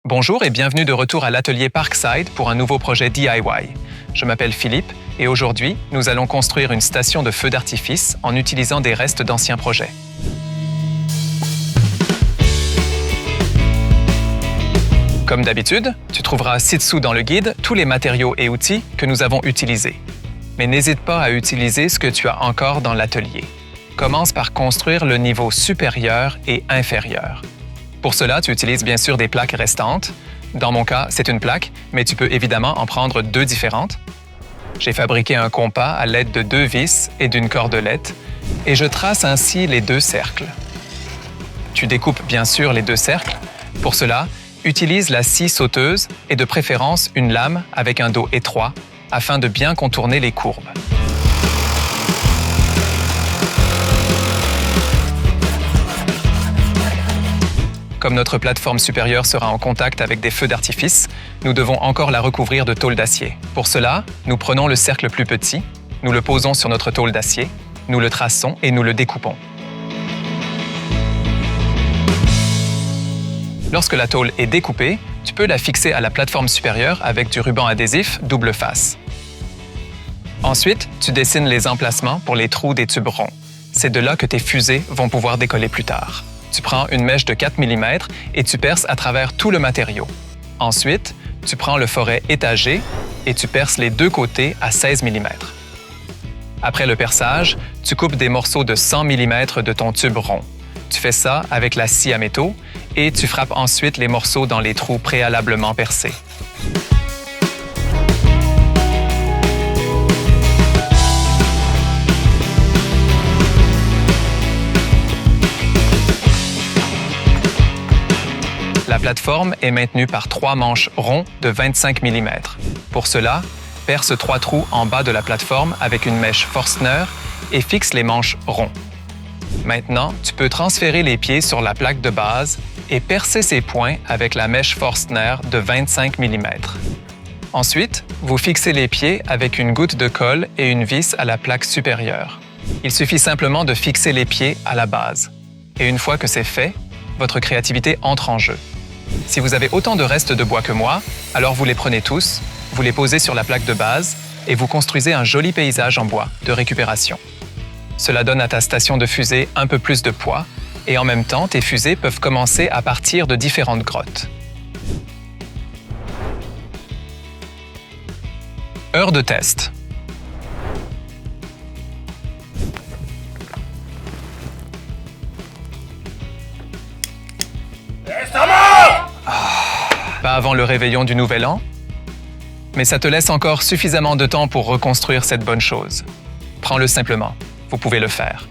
Bonjour et bienvenue de retour à l'atelier Parkside pour un nouveau projet DIY. Je m'appelle Philippe et aujourd'hui, nous allons construire une station de feux d'artifice en utilisant des restes d'anciens projets. Comme d'habitude, tu trouveras ci-dessous dans le guide tous les matériaux et outils que nous avons utilisés. Mais n'hésite pas à utiliser ce que tu as encore dans l'atelier. Commence par construire le niveau supérieur et inférieur. Pour cela, tu utilises bien sûr des plaques restantes. Dans mon cas, c'est une plaque, mais tu peux évidemment en prendre deux différentes. J'ai fabriqué un compas à l'aide de deux vis et d'une cordelette, et je trace ainsi les deux cercles. Tu découpes bien sûr les deux cercles. Pour cela, utilise la scie sauteuse et de préférence une lame avec un dos étroit afin de bien contourner les courbes. Comme notre plateforme supérieure sera en contact avec des feux d'artifice, nous devons encore la recouvrir de tôle d'acier. Pour cela, nous prenons le cercle plus petit, nous le posons sur notre tôle d'acier, nous le traçons et nous le découpons. Lorsque la tôle est découpée, tu peux la fixer à la plateforme supérieure avec du ruban adhésif double face. Ensuite, tu dessines les emplacements pour les trous des tubes ronds. C'est de là que tes fusées vont pouvoir décoller plus tard. Tu prends une mèche de 4 mm et tu perces à travers tout le matériau. Ensuite, tu prends le foret étagé et tu perces les deux côtés à 16 mm. Après le perçage, tu coupes des morceaux de 100 mm de ton tube rond. Tu fais ça avec la scie à métaux et tu frappes ensuite les morceaux dans les trous préalablement percés. La plateforme est maintenue par 3 manches ronds de 25 mm. Pour cela, perce 3 trous en bas de la plateforme avec une mèche Forstner et fixe les manches ronds. Maintenant, tu peux transférer les pieds sur la plaque de base et percer ces points avec la mèche Forstner de 25 mm. Ensuite, vous fixez les pieds avec une goutte de colle et une vis à la plaque supérieure. Il suffit simplement de fixer les pieds à la base. Et une fois que c'est fait, votre créativité entre en jeu. Si vous avez autant de restes de bois que moi, alors vous les prenez tous, vous les posez sur la plaque de base et vous construisez un joli paysage en bois de récupération. Cela donne à ta station de fusée un peu plus de poids et en même temps, tes fusées peuvent commencer à partir de différentes grottes. Heure de test. Pas avant le réveillon du Nouvel An, mais ça te laisse encore suffisamment de temps pour reconstruire cette bonne chose. Prends-le simplement, vous pouvez le faire.